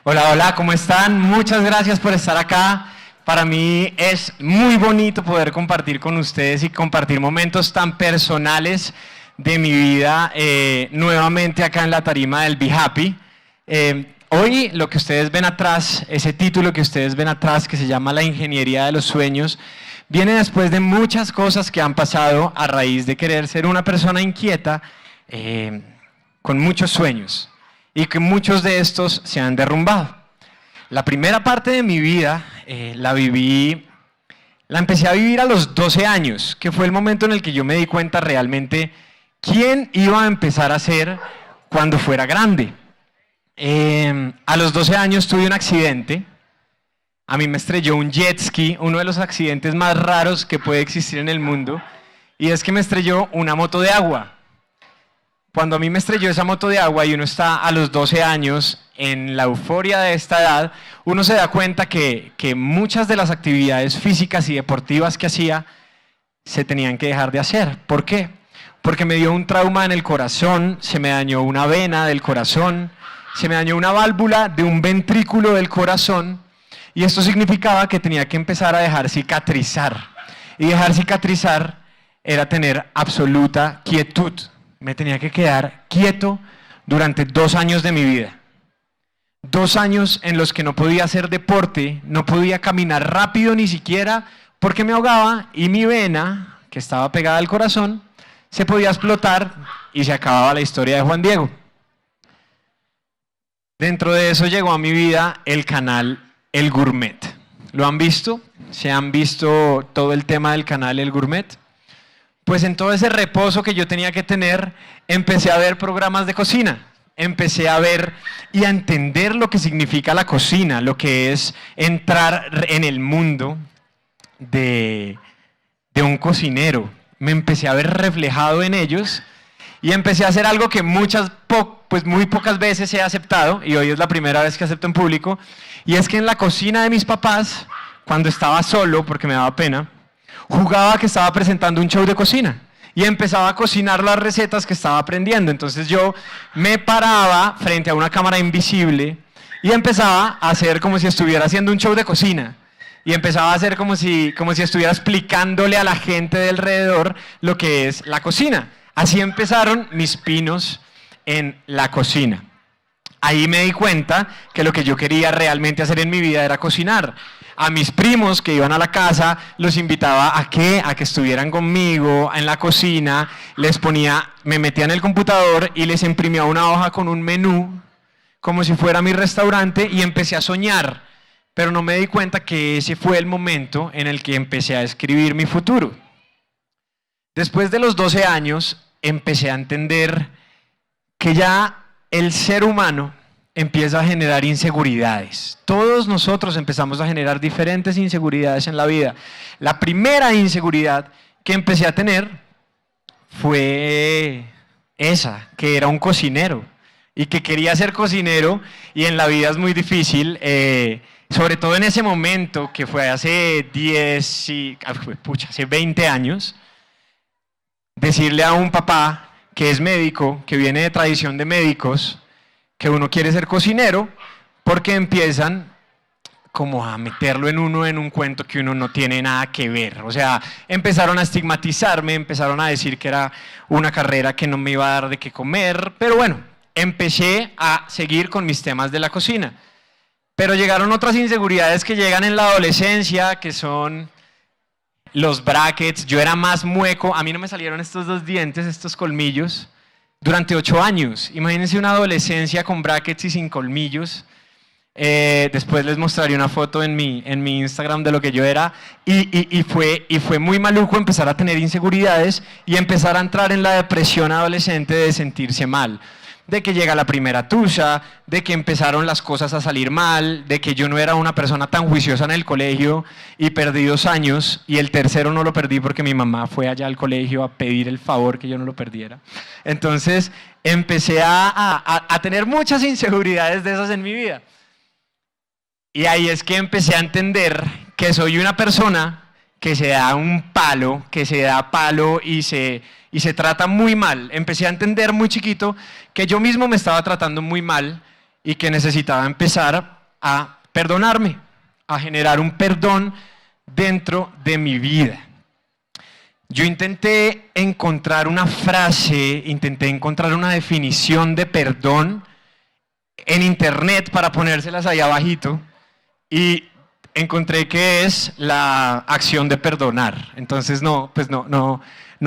Hola, hola, ¿cómo están? Muchas gracias por estar acá. Para mí es muy bonito poder compartir con ustedes y compartir momentos tan personales de mi vida nuevamente acá en la tarima del Be Happy. Hoy lo que ustedes ven atrás, ese título que ustedes ven atrás que se llama La Ingeniería de los Sueños, viene después de muchas cosas que han pasado a raíz de querer ser una persona inquieta con muchos sueños y que muchos de estos se han derrumbado. La primera parte de mi vida la empecé a vivir a los 12 años, que fue el momento en el que yo me di cuenta realmente quién iba a empezar a ser cuando fuera grande. A los 12 años tuve un accidente. A mí me estrelló un jet ski, uno de los accidentes más raros que puede existir en el mundo, y es que me estrelló una moto de agua. Cuando a mí me estrelló esa moto de agua y uno está a los 12 años en la euforia de esta edad, uno se da cuenta que muchas de las actividades físicas y deportivas que hacía se tenían que dejar de hacer. ¿Por qué? Porque me dio un trauma en el corazón, se me dañó una vena del corazón, se me dañó una válvula de un ventrículo del corazón, y esto significaba que tenía que empezar a dejar cicatrizar. Y dejar cicatrizar era tener absoluta quietud. Me tenía que quedar quieto durante 2 años de mi vida. 2 años en los que no podía hacer deporte, no podía caminar rápido ni siquiera porque me ahogaba, y mi vena, que estaba pegada al corazón, se podía explotar y se acababa la historia de Juan Diego. Dentro de eso llegó a mi vida el canal El Gourmet. ¿Lo han visto? ¿Se han visto todo el tema del canal El Gourmet? Pues en todo ese reposo que yo tenía que tener, empecé a ver programas de cocina. Empecé a ver y a entender lo que significa la cocina, lo que es entrar en el mundo de un cocinero. Me empecé a ver reflejado en ellos y empecé a hacer algo que muy pocas veces he aceptado, y hoy es la primera vez que acepto en público, y es que en la cocina de mis papás, cuando estaba solo, porque me daba pena, jugaba que estaba presentando un show de cocina y empezaba a cocinar las recetas que estaba aprendiendo. Entonces yo me paraba frente a una cámara invisible y empezaba a hacer como si estuviera haciendo un show de cocina, y empezaba a hacer como si estuviera explicándole a la gente de alrededor lo que es la cocina. Así empezaron mis pinos en la cocina. Ahí me di cuenta que lo que yo quería realmente hacer en mi vida era cocinar. A mis primos que iban a la casa los invitaba a que estuvieran conmigo en la cocina, me metía en el computador y les imprimía una hoja con un menú, como si fuera mi restaurante, y empecé a soñar, pero no me di cuenta que ese fue el momento en el que empecé a escribir mi futuro. Después de los 12 años empecé a entender que ya el ser humano empieza a generar inseguridades. Todos nosotros empezamos a generar diferentes inseguridades en la vida. La primera inseguridad que empecé a tener fue esa, que era un cocinero y que quería ser cocinero, y en la vida es muy difícil, sobre todo en ese momento que fue hace 20 años, decirle a un papá que es médico, que viene de tradición de médicos, que uno quiere ser cocinero, porque empiezan como a meterlo en un cuento que uno no tiene nada que ver. O sea, empezaron a estigmatizarme, empezaron a decir que era una carrera que no me iba a dar de qué comer, pero bueno, empecé a seguir con mis temas de la cocina. Pero llegaron otras inseguridades que llegan en la adolescencia, que son los brackets. Yo era más mueco, a mí no me salieron estos 2 dientes, estos colmillos, durante 8 años. Imagínense una adolescencia con brackets y sin colmillos. Después les mostraré una foto en mi Instagram de lo que yo era, y fue muy maluco empezar a tener inseguridades y empezar a entrar en la depresión adolescente de sentirse mal, de que llega la primera tusa, de que empezaron las cosas a salir mal, de que yo no era una persona tan juiciosa en el colegio y perdí 2 años, y el tercero no lo perdí porque mi mamá fue allá al colegio a pedir el favor que yo no lo perdiera. Entonces empecé a tener muchas inseguridades de esas en mi vida. Y ahí es que empecé a entender que soy una persona que se da un palo, que se da palo y se trata muy mal. Empecé a entender muy chiquito que yo mismo me estaba tratando muy mal y que necesitaba empezar a perdonarme, a generar un perdón dentro de mi vida. Yo intenté encontrar una frase, intenté encontrar una definición de perdón en internet para ponérselas ahí abajito y encontré que es la acción de perdonar. Entonces no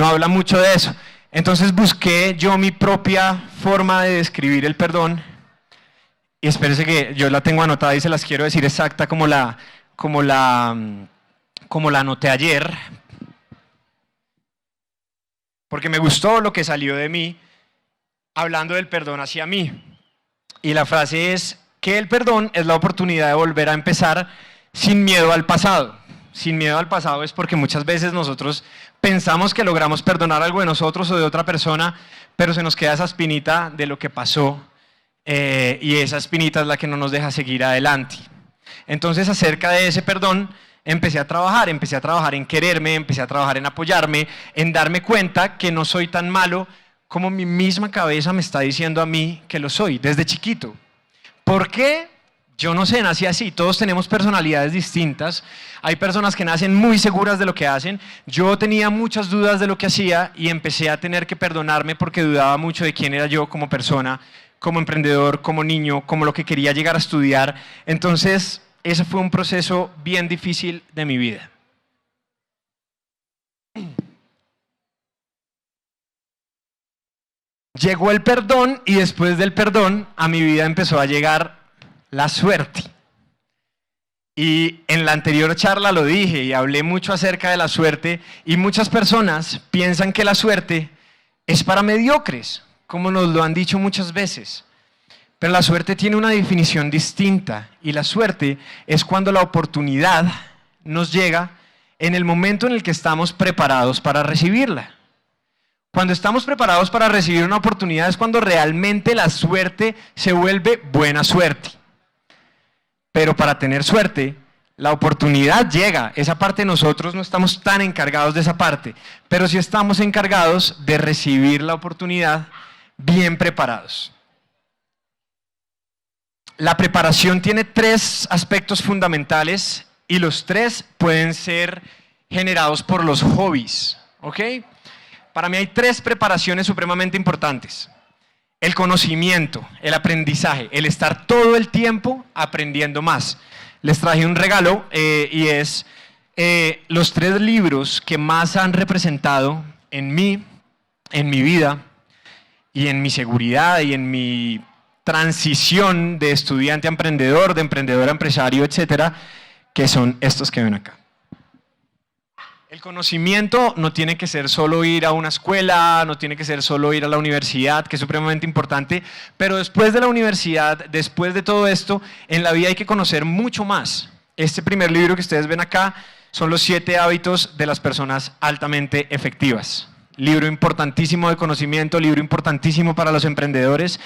habla mucho de eso. Entonces busqué yo mi propia forma de describir el perdón y espérese que yo la tengo anotada y se las quiero decir exacta como la anoté ayer, porque me gustó lo que salió de mí hablando del perdón hacia mí. Y la frase es que el perdón es la oportunidad de volver a empezar sin miedo al pasado. Sin miedo al pasado es porque muchas veces nosotros pensamos que logramos perdonar algo de nosotros o de otra persona, pero se nos queda esa espinita de lo que pasó y esa espinita es la que no nos deja seguir adelante. Entonces, acerca de ese perdón, empecé a trabajar en quererme, empecé a trabajar en apoyarme, en darme cuenta que no soy tan malo como mi misma cabeza me está diciendo a mí que lo soy, desde chiquito. ¿Por qué? Yo no sé, nací así, todos tenemos personalidades distintas, hay personas que nacen muy seguras de lo que hacen, yo tenía muchas dudas de lo que hacía y empecé a tener que perdonarme porque dudaba mucho de quién era yo como persona, como emprendedor, como niño, como lo que quería llegar a estudiar. Entonces, ese fue un proceso bien difícil de mi vida. Llegó el perdón y después del perdón a mi vida empezó a llegar la suerte. Y en la anterior charla lo dije y hablé mucho acerca de la suerte y muchas personas piensan que la suerte es para mediocres, como nos lo han dicho muchas veces. Pero la suerte tiene una definición distinta y la suerte es cuando la oportunidad nos llega en el momento en el que estamos preparados para recibirla. Cuando estamos preparados para recibir una oportunidad es cuando realmente la suerte se vuelve buena suerte. Pero para tener suerte, la oportunidad llega. Esa parte nosotros no estamos tan encargados de esa parte, pero sí estamos encargados de recibir la oportunidad bien preparados. La preparación tiene 3 aspectos fundamentales y los 3 pueden ser generados por los hobbies, ¿ok? Para mí hay 3 preparaciones supremamente importantes. El conocimiento, el aprendizaje, el estar todo el tiempo aprendiendo más. Les traje un regalo y es los 3 libros que más han representado en mí, en mi vida y en mi seguridad y en mi transición de estudiante a emprendedor, de emprendedor a empresario, etcétera, que son estos que ven acá. El conocimiento no tiene que ser solo ir a una escuela, no tiene que ser solo ir a la universidad, que es supremamente importante, pero después de la universidad, después de todo esto, en la vida hay que conocer mucho más. Este primer libro que ustedes ven acá son los 7 hábitos de las personas altamente efectivas. Libro importantísimo de conocimiento, libro importantísimo para los emprendedores,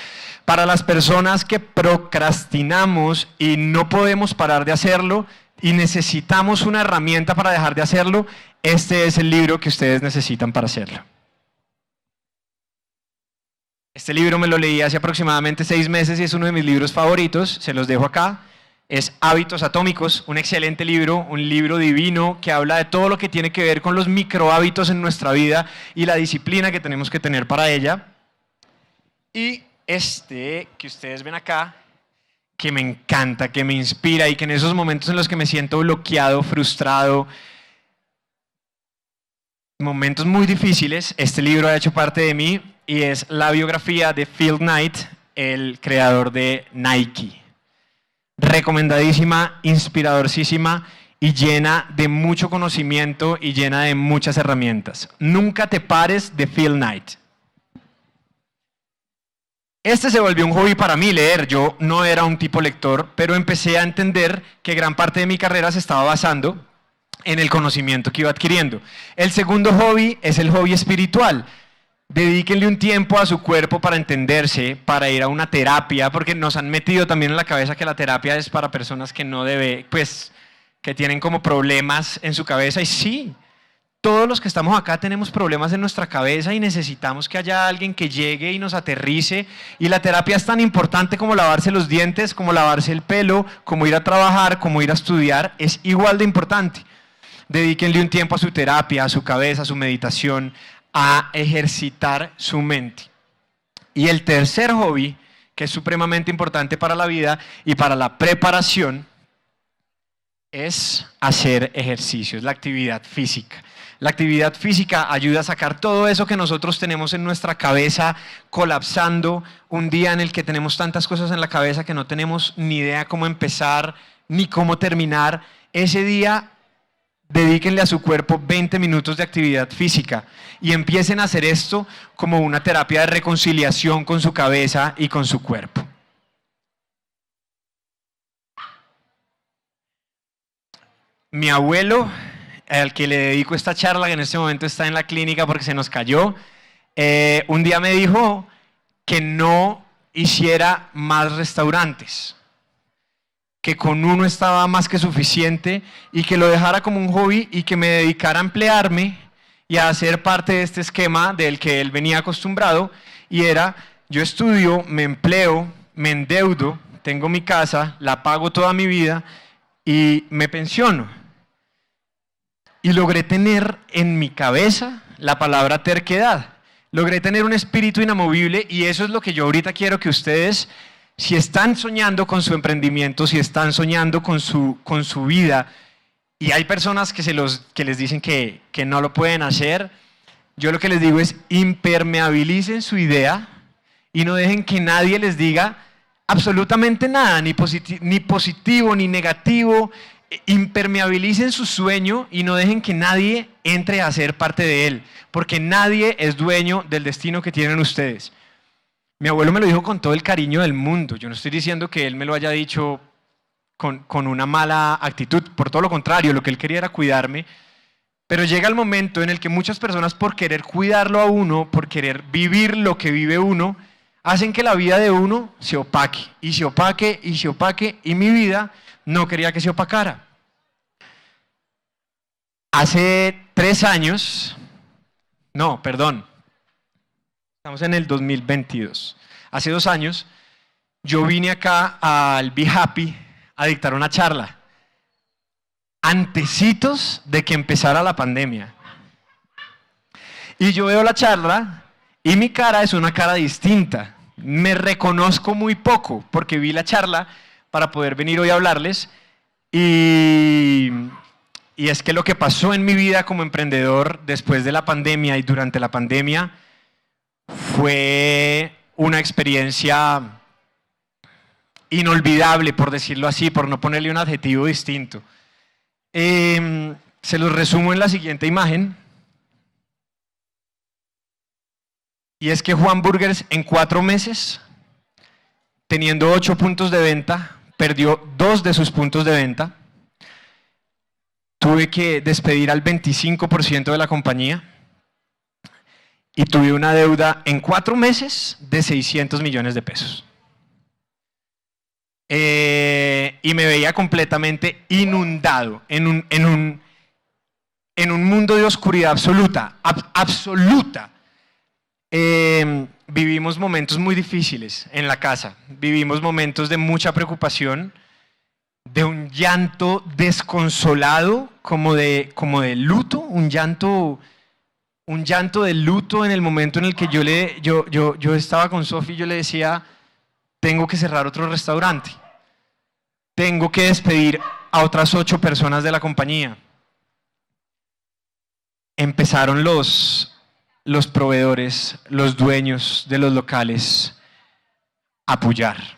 para las personas que procrastinamos y no podemos parar de hacerlo y necesitamos una herramienta para dejar de hacerlo. Este es el libro que ustedes necesitan para hacerlo. Este libro me lo leí hace aproximadamente 6 meses y es uno de mis libros favoritos, se los dejo acá. Es Hábitos Atómicos, un excelente libro, un libro divino que habla de todo lo que tiene que ver con los microhábitos en nuestra vida y la disciplina que tenemos que tener para ella. Y este que ustedes ven acá, que me encanta, que me inspira y que en esos momentos en los que me siento bloqueado, frustrado, momentos muy difíciles, este libro ha hecho parte de mí y es la biografía de Phil Knight, el creador de Nike. Recomendadísima, inspiradorísima y llena de mucho conocimiento y llena de muchas herramientas. Nunca te pares, de Phil Knight. Este se volvió un hobby para mí, leer. Yo no era un tipo lector, pero empecé a entender que gran parte de mi carrera se estaba basando en el conocimiento que iba adquiriendo. El segundo hobby es el hobby espiritual. Dedíquenle un tiempo a su cuerpo para entenderse, para ir a una terapia, porque nos han metido también en la cabeza que la terapia es para personas que no debe, pues, que tienen como problemas en su cabeza. Y sí, todos los que estamos acá tenemos problemas en nuestra cabeza y necesitamos que haya alguien que llegue y nos aterrice, y la terapia es tan importante como lavarse los dientes, como lavarse el pelo, como ir a trabajar, como ir a estudiar, es igual de importante. Dedíquenle un tiempo a su terapia, a su cabeza, a su meditación, a ejercitar su mente. Y el tercer hobby, que es supremamente importante para la vida y para la preparación, es hacer ejercicio, es la actividad física. La actividad física ayuda a sacar todo eso que nosotros tenemos en nuestra cabeza colapsando, un día en el que tenemos tantas cosas en la cabeza que no tenemos ni idea cómo empezar ni cómo terminar. Ese día dedíquenle a su cuerpo 20 minutos de actividad física y empiecen a hacer esto como una terapia de reconciliación con su cabeza y con su cuerpo. Mi abuelo, al que le dedico esta charla, que en este momento está en la clínica porque se nos cayó, un día me dijo que no hiciera más restaurantes, que con uno estaba más que suficiente y que lo dejara como un hobby y que me dedicara a emplearme y a hacer parte de este esquema del que él venía acostumbrado, y era: yo estudio, me empleo, me endeudo, tengo mi casa, la pago toda mi vida y me pensiono. Y logré tener en mi cabeza la palabra terquedad. Logré tener un espíritu inamovible, y eso es lo que yo ahorita quiero que ustedes, si están soñando con su emprendimiento, si están soñando con su vida, y hay personas que les dicen que no lo pueden hacer, yo lo que les digo es: impermeabilicen su idea y no dejen que nadie les diga absolutamente nada, ni positivo ni negativo. Impermeabilicen su sueño y no dejen que nadie entre a ser parte de él, porque nadie es dueño del destino que tienen ustedes. Mi abuelo me lo dijo con todo el cariño del mundo. Yo no estoy diciendo que él me lo haya dicho con una mala actitud, por todo lo contrario, lo que él quería era cuidarme. Pero llega el momento en el que muchas personas, por querer cuidarlo a uno, por querer vivir lo que vive uno, hacen que la vida de uno se opaque, y se opaque, y se opaque, y mi vida no quería que se opacara. Hace 3 años, no, perdón, estamos en el 2022. Hace 2 años, yo vine acá al Be Happy a dictar una charla, antecitos de que empezara la pandemia. Y yo veo la charla y mi cara es una cara distinta. Me reconozco muy poco porque vi la charla para poder venir hoy a hablarles, y es que lo que pasó en mi vida como emprendedor después de la pandemia y durante la pandemia fue una experiencia inolvidable, por decirlo así, por no ponerle un adjetivo distinto. Se los resumo en la siguiente imagen, y es que Juan Burgers en 4 meses, teniendo 8 puntos de venta, perdió 2 de sus puntos de venta. Tuve que despedir al 25% de la compañía y tuve una deuda en 4 meses de 600 millones de pesos. Y me veía completamente inundado en un mundo de oscuridad absoluta, absoluta. Vivimos momentos muy difíciles en la casa, vivimos momentos de mucha preocupación, de un llanto desconsolado, como de luto, un llanto de luto en el momento en el que yo estaba con Sofi y yo le decía: tengo que cerrar otro restaurante, tengo que despedir a otras 8 personas de la compañía. Empezaron los proveedores, los dueños de los locales a apoyar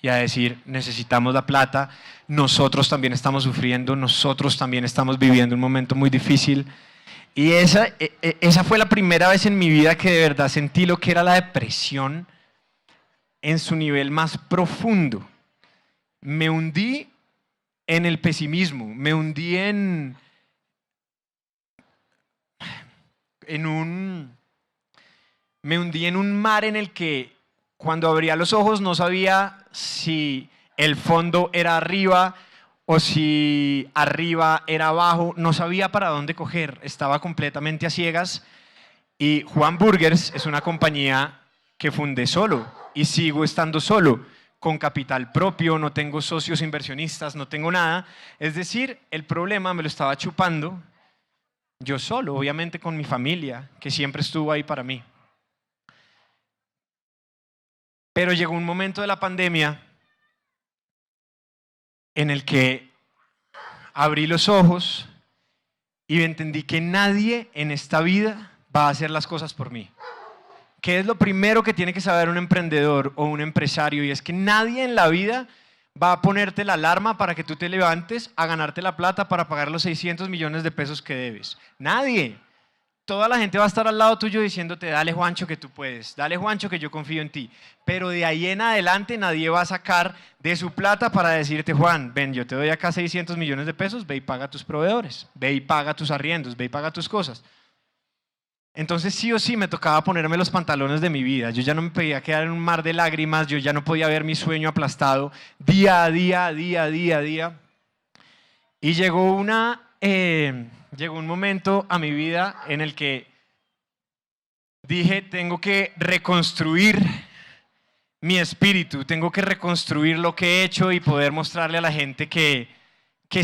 y a decir: necesitamos la plata, nosotros también estamos sufriendo, nosotros también estamos viviendo un momento muy difícil. Y esa fue la primera vez en mi vida que de verdad sentí lo que era la depresión en su nivel más profundo. Me hundí en el pesimismo, me hundí en un mar en el que cuando abría los ojos no sabía si el fondo era arriba o si arriba era abajo, no sabía para dónde coger, estaba completamente a ciegas. Y Juan Burgers es una compañía que fundé solo y sigo estando solo, con capital propio, no tengo socios inversionistas, no tengo nada. Es decir, el problema me lo estaba chupando yo solo, obviamente con mi familia, que siempre estuvo ahí para mí. Pero llegó un momento de la pandemia en el que abrí los ojos y entendí que nadie en esta vida va a hacer las cosas por mí. ¿Qué es lo primero que tiene que saber un emprendedor o un empresario? Y es que nadie en la vida va a ponerte la alarma para que tú te levantes a ganarte la plata para pagar los 600 millones de pesos que debes. Nadie. Toda la gente va a estar al lado tuyo diciéndote, dale Juancho que tú puedes, dale Juancho que yo confío en ti. Pero de ahí en adelante nadie va a sacar de su plata para decirte, Juan, ven, yo te doy acá 600 millones de pesos, ve y paga a tus proveedores, ve y paga tus arriendos, ve y paga tus cosas. Entonces sí o sí me tocaba ponerme los pantalones de mi vida. Yo ya no me podía quedar en un mar de lágrimas, yo ya no podía ver mi sueño aplastado día a día, día a día, día. Y llegó un momento a mi vida en el que dije, tengo que reconstruir mi espíritu, tengo que reconstruir lo que he hecho y poder mostrarle a la gente que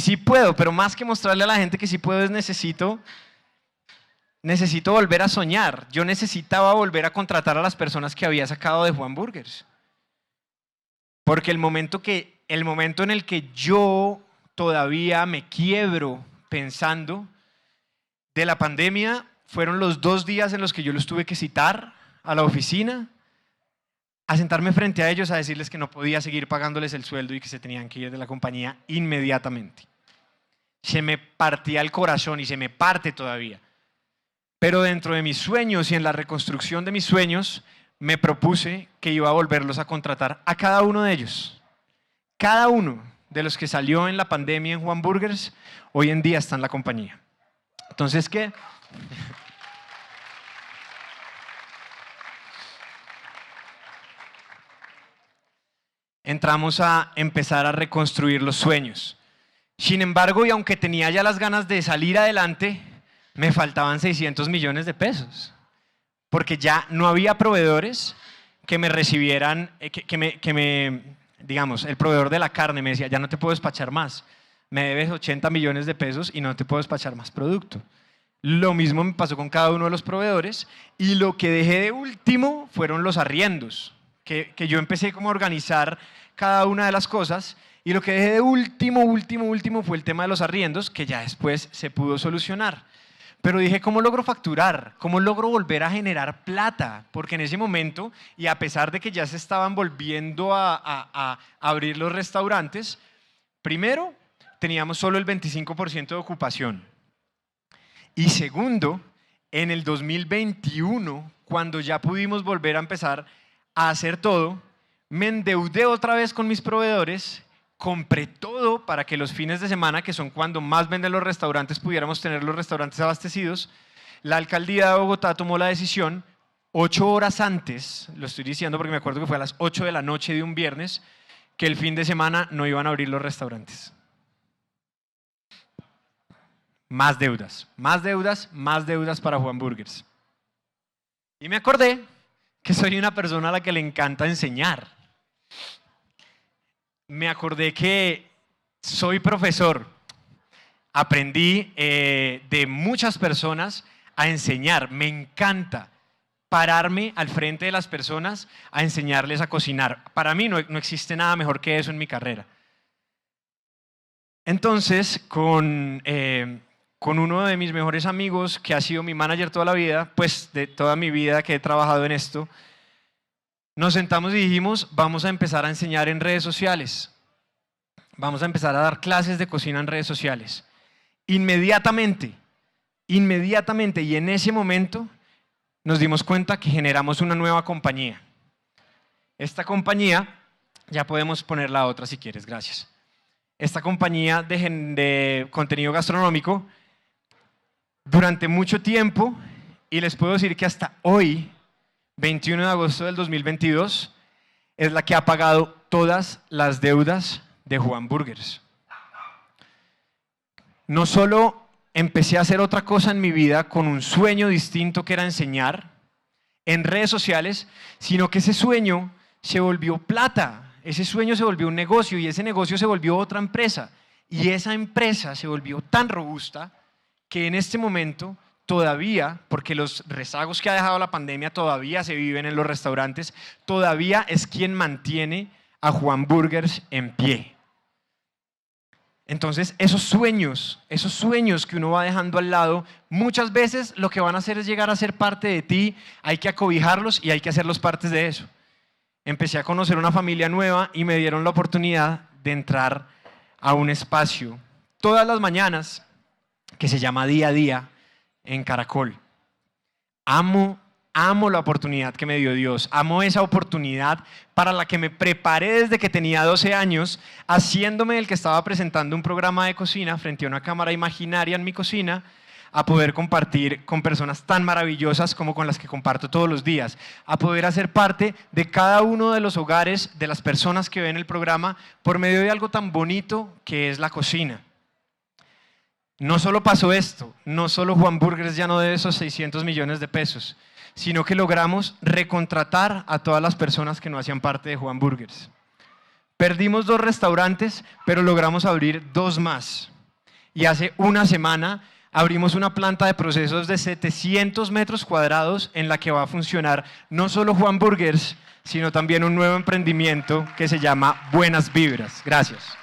sí puedo, pero más que mostrarle a la gente que sí puedo, necesito volver a soñar. Yo necesitaba volver a contratar a las personas que había sacado de Juan Burgers. Porque el momento en el que yo todavía me quiebro pensando de la pandemia, fueron los 2 días en los que yo los tuve que citar a la oficina, a sentarme frente a ellos a decirles que no podía seguir pagándoles el sueldo y que se tenían que ir de la compañía inmediatamente. Se me partía el corazón y se me parte todavía. Pero dentro de mis sueños y en la reconstrucción de mis sueños, me propuse que iba a volverlos a contratar a cada uno de ellos. Cada uno de los que salió en la pandemia en Juan Burgers, hoy en día está en la compañía. Entonces, ¿qué? Entramos a empezar a reconstruir los sueños. Sin embargo, y aunque tenía ya las ganas de salir adelante, me faltaban 600 millones de pesos, porque ya no había proveedores que me recibieran, digamos, el proveedor de la carne me decía, ya no te puedo despachar más, me debes 80 millones de pesos y no te puedo despachar más producto. Lo mismo me pasó con cada uno de los proveedores y lo que dejé de último fueron los arriendos, que yo empecé como a organizar cada una de las cosas y lo que dejé de último fue el tema de los arriendos, que ya después se pudo solucionar. Pero dije, ¿cómo logro facturar? ¿Cómo logro volver a generar plata? Porque en ese momento, y a pesar de que ya se estaban volviendo a abrir los restaurantes, primero, teníamos solo el 25% de ocupación. Y segundo, en el 2021, cuando ya pudimos volver a empezar a hacer todo, me endeudé otra vez con mis proveedores, compré todo para que los fines de semana, que son cuando más venden los restaurantes, pudiéramos tener los restaurantes abastecidos. La alcaldía de Bogotá tomó la decisión 8 horas antes, lo estoy diciendo porque me acuerdo que fue a las 8 de la noche de un viernes, que el fin de semana no iban a abrir los restaurantes. Más deudas, más deudas, más deudas para Juan Burgers. Y me acordé que soy una persona a la que le encanta enseñar. Me acordé que soy profesor. Aprendí de muchas personas a enseñar. Me encanta pararme al frente de las personas a enseñarles a cocinar. Para mí no existe nada mejor que eso en mi carrera. Entonces, con uno de mis mejores amigos, que ha sido mi manager toda la vida, pues de toda mi vida que he trabajado en esto, nos sentamos y dijimos, vamos a empezar a enseñar en redes sociales. Vamos a empezar a dar clases de cocina en redes sociales. Inmediatamente, y en ese momento nos dimos cuenta que generamos una nueva compañía. Esta compañía, ya podemos poner la otra si quieres, gracias. Esta compañía de contenido gastronómico, durante mucho tiempo, y les puedo decir que hasta hoy, 21 de agosto del 2022, es la que ha pagado todas las deudas de Juan Burgers. no solo empecé a hacer otra cosa en mi vida con un sueño distinto que era enseñar en redes sociales, sino que ese sueño se volvió plata, ese sueño se volvió un negocio y ese negocio se volvió otra empresa. Y esa empresa se volvió tan robusta que en este momento todavía, porque los rezagos que ha dejado la pandemia todavía se viven en los restaurantes, todavía es quien mantiene a Juan Burgers en pie. Entonces, esos sueños que uno va dejando al lado, muchas veces lo que van a hacer es llegar a ser parte de ti, hay que acobijarlos y hay que hacerlos partes de eso. Empecé a conocer una familia nueva y me dieron la oportunidad de entrar a un espacio todas las mañanas que se llama Día a Día en Caracol. Amo la oportunidad que me dio Dios, amo esa oportunidad para la que me preparé desde que tenía 12 años, haciéndome el que estaba presentando un programa de cocina frente a una cámara imaginaria en mi cocina, a poder compartir con personas tan maravillosas como con las que comparto todos los días, a poder hacer parte de cada uno de los hogares de las personas que ven el programa por medio de algo tan bonito que es la cocina. No solo pasó esto, no solo Juan Burgers ya no debe esos 600 millones de pesos, sino que logramos recontratar a todas las personas que no hacían parte de Juan Burgers. Perdimos 2 restaurantes, pero logramos abrir 2 más. Y hace una semana abrimos una planta de procesos de 700 metros cuadrados en la que va a funcionar no solo Juan Burgers, sino también un nuevo emprendimiento que se llama Buenas Vibras. Gracias.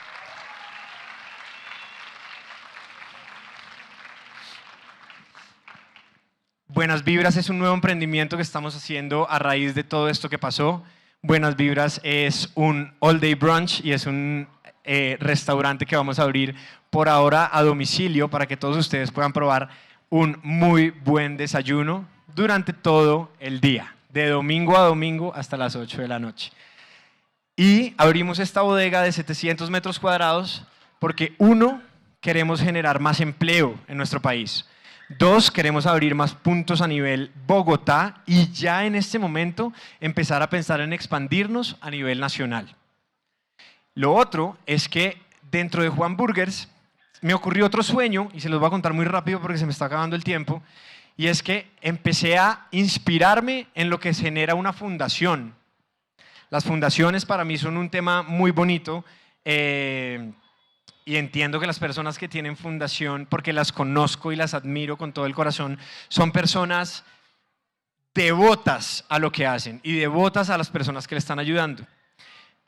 Buenas Vibras es un nuevo emprendimiento que estamos haciendo a raíz de todo esto que pasó. Buenas Vibras es un all day brunch y es un restaurante que vamos a abrir por ahora a domicilio para que todos ustedes puedan probar un muy buen desayuno durante todo el día, de domingo a domingo hasta las 8 de la noche. Y abrimos esta bodega de 700 metros cuadrados porque 1, queremos generar más empleo en nuestro país. 2, queremos abrir más puntos a nivel Bogotá y ya en este momento empezar a pensar en expandirnos a nivel nacional. Lo otro es que dentro de Juan Burgers me ocurrió otro sueño y se los voy a contar muy rápido porque se me está acabando el tiempo, y es que empecé a inspirarme en lo que genera una fundación. Las fundaciones para mí son un tema muy bonito. Y entiendo que las personas que tienen fundación, porque las conozco y las admiro con todo el corazón, son personas devotas a lo que hacen y devotas a las personas que le están ayudando.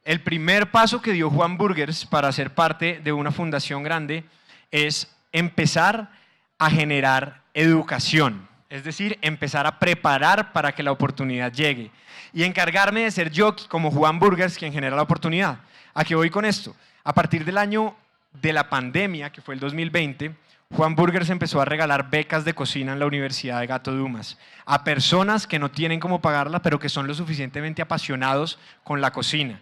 El primer paso que dio Juan Burgers para ser parte de una fundación grande es empezar a generar educación, es decir, empezar a preparar para que la oportunidad llegue y encargarme de ser yo como Juan Burgers quien genera la oportunidad. ¿A qué voy con esto? A partir del año de la pandemia, que fue el 2020, Juan Burgers empezó a regalar becas de cocina en la Universidad de Gato Dumas a personas que no tienen cómo pagarla, pero que son lo suficientemente apasionados con la cocina.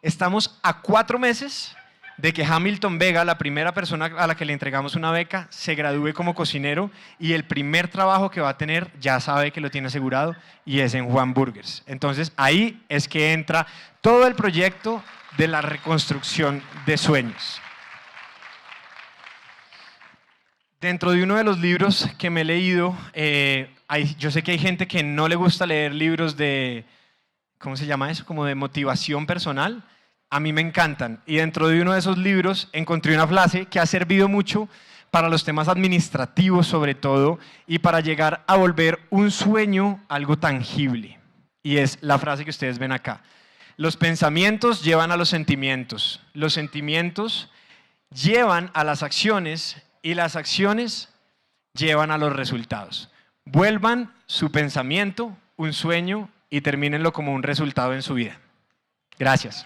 Estamos a 4 meses de que Hamilton Vega, la primera persona a la que le entregamos una beca, se gradúe como cocinero y el primer trabajo que va a tener ya sabe que lo tiene asegurado y es en Juan Burgers. Entonces ahí es que entra todo el proyecto de la reconstrucción de sueños. Dentro de uno de los libros que me he leído, yo sé que hay gente que no le gusta leer libros de, ¿cómo se llama eso? Como de motivación personal. A mí me encantan. Y dentro de uno de esos libros encontré una frase que ha servido mucho para los temas administrativos sobre todo y para llegar a volver un sueño algo tangible. Y es la frase que ustedes ven acá. Los pensamientos llevan a los sentimientos llevan a las acciones y las acciones llevan a los resultados. Vuelvan su pensamiento un sueño y termínenlo como un resultado en su vida. Gracias.